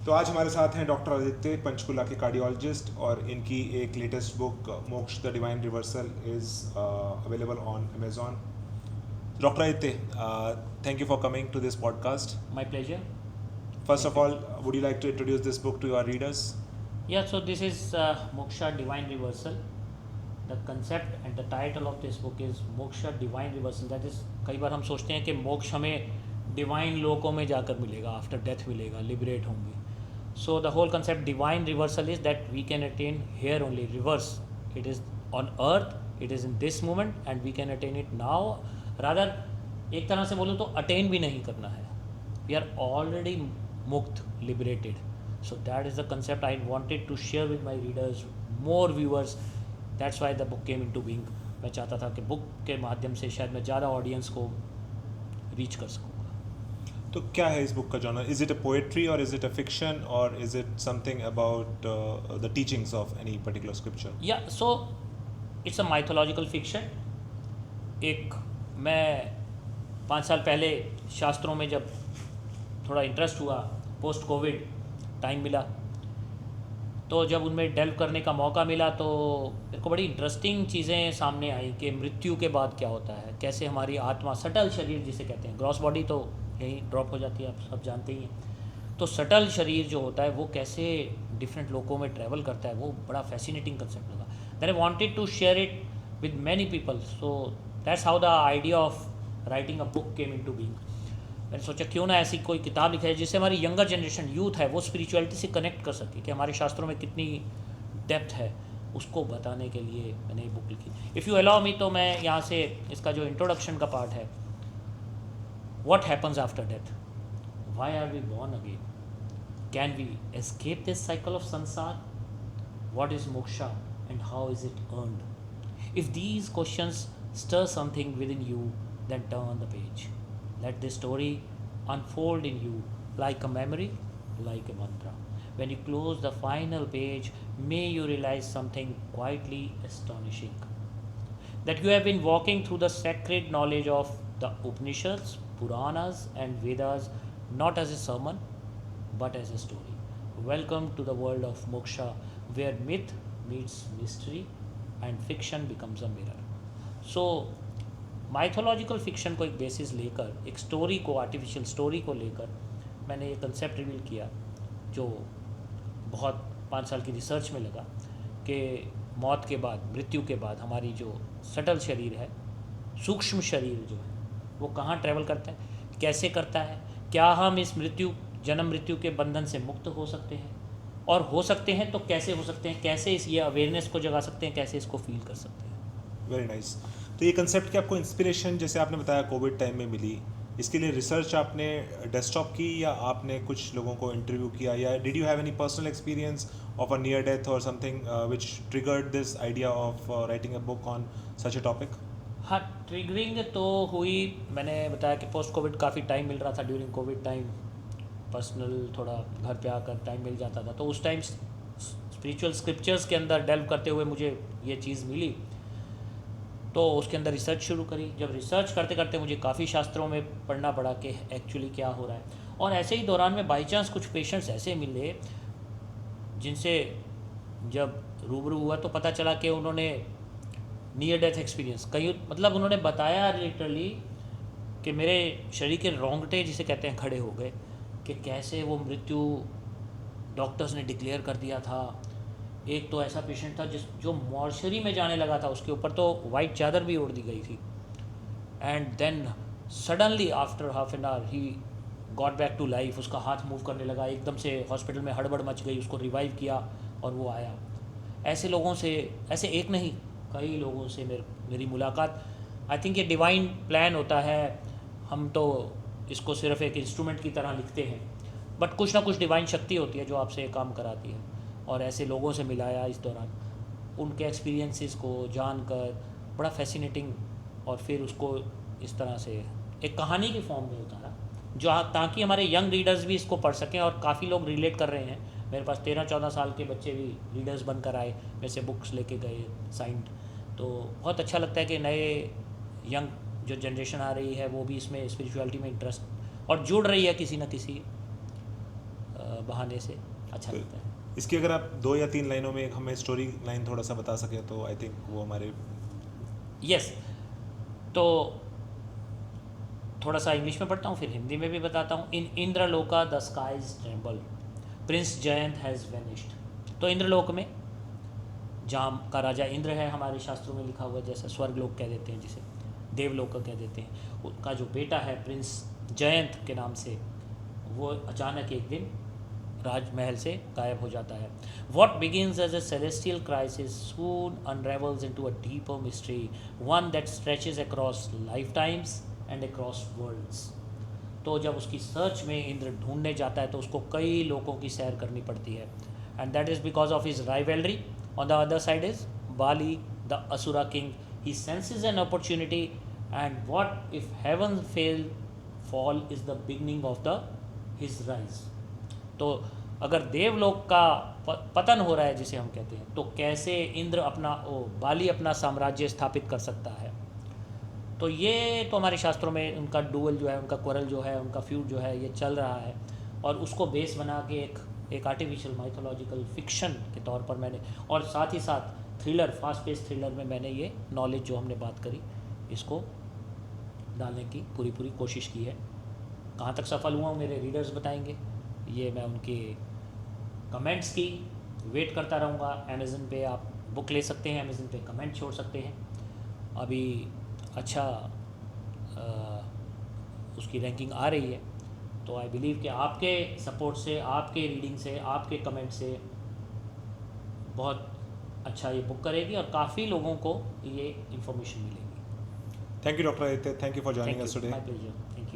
तो आज हमारे साथ हैं डॉक्टर आदित्य पंचकुला के कार्डियोलॉजिस्ट और इनकी एक लेटेस्ट बुक मोक्ष the divine reversal is available on Amazon. Doctor Aditya, thank you for coming to this podcast. My pleasure. First Thank of you. all, would you like to introduce this book to your readers? Yeah, so this is Moksha Divine Reversal. The concept and the title of this book is Moksha Divine Reversal. That is, कई बार हम सोचते हैं कि मोक्ष हमें divine लोकों में जाकर मिलेगा, आफ्टर डेथ मिलेगा, लिबरेट होंगे. So the whole concept divine reversal is that we can attain here only, reverse. It is on earth, it is in this moment and we can attain it now. Rather, एक तरह से बोलूँ तो attain भी नहीं करना है. We are already मुक्त, liberated. So that is the concept I wanted to share with my readers, more viewers. That's why the book came into being. मैं चाहता था कि बुक के माध्यम से शायद मैं ज़्यादा ऑडियंस को रीच कर सकूँगा. तो क्या है इस बुक का genre? Is it a poetry or is it a fiction or is it something about the teachings of any particular scripture? या so it's a mythological fiction. एक मैं 5 साल पहले शास्त्रों में जब थोड़ा इंटरेस्ट हुआ, पोस्ट कोविड टाइम मिला, तो जब उनमें डेल्व करने का मौका मिला तो मेरे को बड़ी इंटरेस्टिंग चीज़ें सामने आई कि मृत्यु के बाद क्या होता है, कैसे हमारी आत्मा, सटल शरीर जिसे कहते हैं, ग्रॉस बॉडी तो यहीं ड्रॉप हो जाती है, आप सब जानते ही हैं, तो सटल शरीर जो होता है वो कैसे डिफरेंट लोकों में ट्रैवल करता है, वो बड़ा फैसिनेटिंग कंसेप्ट लगा. Then I wanted to share it with many people. So that's how the idea of writing a book came into being. मैंने सोचा क्यों ना ऐसी कोई किताब लिखा है जिससे हमारी यंगर जनरेशन, यूथ है, वो स्पिरिचुअलिटी से कनेक्ट कर सके, कि हमारे शास्त्रों में कितनी डेप्थ है उसको बताने के लिए मैंने ये बुक लिखी. इफ़ यू अलाउ मी, तो मैं यहाँ से इसका जो इंट्रोडक्शन का पार्ट है, what happens after death, why are we born again, can we escape this cycle of sansar, what is moksha and how is it earned. If these questions stir something within you, then turn the page. Let this story unfold in you like a memory, like a mantra. When you close the final page, may you realize something quietly astonishing. That you have been walking through the sacred knowledge of the Upanishads, Puranas, and Vedas not as a sermon, but as a story. Welcome to the world of moksha, where myth meets mystery and fiction becomes a mirror. So mythological fiction को एक basis लेकर, एक story को, artificial story को लेकर मैंने ये concept reveal किया, जो बहुत 5 साल की रिसर्च में लगा कि मौत के बाद, मृत्यु के बाद हमारी जो सटल शरीर है, सूक्ष्म शरीर जो है, वो कहाँ ट्रैवल करता है, कैसे करता है, क्या हम इस जन्म मृत्यु के बंधन से मुक्त हो सकते हैं, और हो सकते हैं तो कैसे हो सकते हैं, कैसे इस ये अवेयरनेस को जगा सकते हैं, कैसे इसको फील कर सकते हैं. Very nice. तो ये कंसेप्ट की आपको इंस्पिरेशन, जैसे आपने बताया, कोविड टाइम में मिली. इसके लिए रिसर्च आपने डेस्कटॉप की या आपने कुछ लोगों को इंटरव्यू किया, या did you have any personal experience of a near death or something which triggered this idea of writing a book on such a topic? हाँ, ट्रिगरिंग तो हुई. मैंने बताया कि पोस्ट कोविड काफ़ी टाइम मिल रहा था. ड्यूरिंग कोविड टाइम पर्सनल थोड़ा घर पे आकर टाइम मिल जाता था, तो उस टाइम स्पिरिचुअल स्क्रिप्चर्स के अंदर डेल्व करते हुए मुझे ये चीज़ मिली, तो उसके अंदर रिसर्च शुरू करी. जब रिसर्च करते करते मुझे काफ़ी शास्त्रों में पढ़ना पड़ा कि एक्चुअली क्या हो रहा है, और ऐसे ही दौरान में बाई चांस कुछ पेशेंट्स ऐसे मिले जिनसे जब रूबरू हुआ तो पता चला कि उन्होंने नियर डेथ एक्सपीरियंस, कई मतलब उन्होंने बताया लिटरली कि मेरे शरीर के रोंगटे जिसे कहते हैं खड़े हो गए, कि कैसे वो मृत्यु डॉक्टर्स ने डिक्लेयर कर दिया था. एक तो ऐसा पेशेंट था जो मॉर्चरी में जाने लगा था, उसके ऊपर तो वाइट चादर भी ओढ़ दी गई थी, and then suddenly after half an hour he got back to life. उसका हाथ मूव करने लगा, एकदम से हॉस्पिटल में हड़बड़ मच गई, उसको रिवाइव किया और वो आया. ऐसे लोगों से, ऐसे एक नहीं कई लोगों से मेरी मुलाकात. आई थिंक ये डिवाइन प्लान होता है. हम तो इसको सिर्फ एक इंस्ट्रूमेंट की तरह लिखते हैं, बट कुछ ना कुछ डिवाइन शक्ति होती है जो आपसे काम कराती है. और ऐसे लोगों से मिलाया इस दौरान, उनके एक्सपीरियंसेस को जानकर बड़ा फैसिनेटिंग, और फिर उसको इस तरह से एक कहानी की फॉर्म में उतारा, जो ताकि हमारे यंग रीडर्स भी इसको पढ़ सकें. और काफ़ी लोग रिलेट कर रहे हैं. मेरे पास 13-14 साल के बच्चे भी रीडर्स बनकर आए, मेरे से बुक्स लेके गए साइंड. तो बहुत अच्छा लगता है कि नए यंग जो जनरेशन आ रही है वो भी इसमें स्पिरिचुअलिटी में इंटरेस्ट और जुड़ रही है किसी न किसी बहाने से अच्छा लगता है। इसकी अगर आप 2 या 3 लाइनों में एक हमें स्टोरी लाइन थोड़ा सा बता सके तो आई थिंक वो हमारे यस, तो थोड़ा सा इंग्लिश में पढ़ता हूँ फिर हिंदी में भी बताता हूँ। In Indraloka the skies tremble, prince Jayant has vanished. तो इंद्रलोक में जहाँ का राजा इंद्र है, हमारे शास्त्रों में लिखा हुआ है, जैसा स्वर्गलोक कह देते हैं, जिसे देवलोक कह देते हैं, उनका जो बेटा है प्रिंस जयंत के नाम से, वो अचानक एक दिन राजमहल से गायब हो जाता है। What begins as a celestial crisis soon unravels into a deeper mystery, one that stretches across lifetimes and across worlds. तो जब उसकी सर्च में इंद्र ढूंढने जाता है तो उसको कई लोगों की सैर करनी पड़ती है, and that is because of his rivalry. On the other side is Bali the asura king, he senses an opportunity, and what if heaven fell fall is the beginning of the his rise. तो अगर देवलोक का पतन हो रहा है जिसे हम कहते हैं, तो कैसे इंद्र अपना बाली अपना साम्राज्य स्थापित कर सकता है। तो ये तो हमारे शास्त्रों में उनका डुअल जो है, उनका क्वरल जो है, उनका फ्यूड जो है, ये चल रहा है, और उसको बेस बना के एक आर्टिफिशियल माइथोलॉजिकल फिक्शन के तौर पर मैंने, और साथ ही साथ थ्रिलर, फास्ट पेस थ्रिलर में मैंने ये नॉलेज जो हमने बात करी इसको डालने की पूरी कोशिश की है। कहाँ तक सफल हुआ हूँ मेरे रीडर्स बताएंगे, ये मैं उनके कमेंट्स की वेट करता रहूँगा। अमेज़न पे आप बुक ले सकते हैं, अमेज़न पे कमेंट छोड़ सकते हैं। अभी अच्छा उसकी रैंकिंग आ रही है, तो आई बिलीव कि आपके सपोर्ट से, आपके रीडिंग से, आपके कमेंट से बहुत अच्छा ये बुक करेगी और काफ़ी लोगों को ये इन्फॉर्मेशन मिलेगी। Thank you doctor Aditya, thank you for joining us today. My pleasure.